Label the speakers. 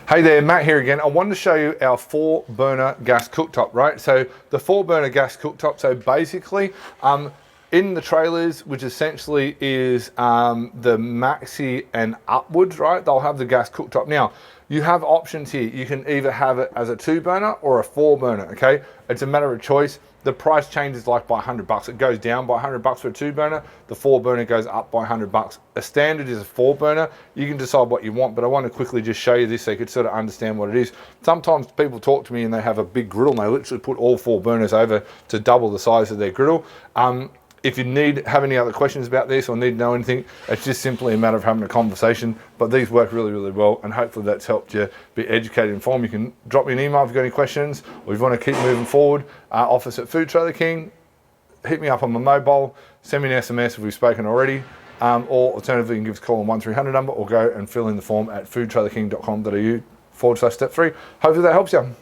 Speaker 1: Hey there, Matt here again. I wanted to show you our 4-burner gas cooktop, right? So the 4-burner gas cooktop, so basically in the trailers, which essentially is the Maxi and upwards, right? They'll have the gas cooktop. Now, you have options here. You can either have it as a 2-burner or a 4-burner, okay? It's a matter of choice. The price changes like by $100. It goes down by $100 for a 2-burner. The 4-burner goes up by $100. A standard is a 4-burner. You can decide what you want, but I want to quickly just show you this so you could sort of understand what it is. Sometimes people talk to me and they have a big griddle and they literally put all 4 burners over to double the size of their griddle. If you have any other questions about this or need to know anything, it's just simply a matter of having a conversation. But these work really, really well, and hopefully that's helped you be educated and informed. You can drop me an email if you've got any questions, or if you want to keep moving forward. Office at Food Trailer King. Hit me up on my mobile. Send me an SMS if we've spoken already. Or alternatively, you can give us a call on 1300 number, or go and fill in the form at foodtrailerking.com.au/step 3. Hopefully that helps you.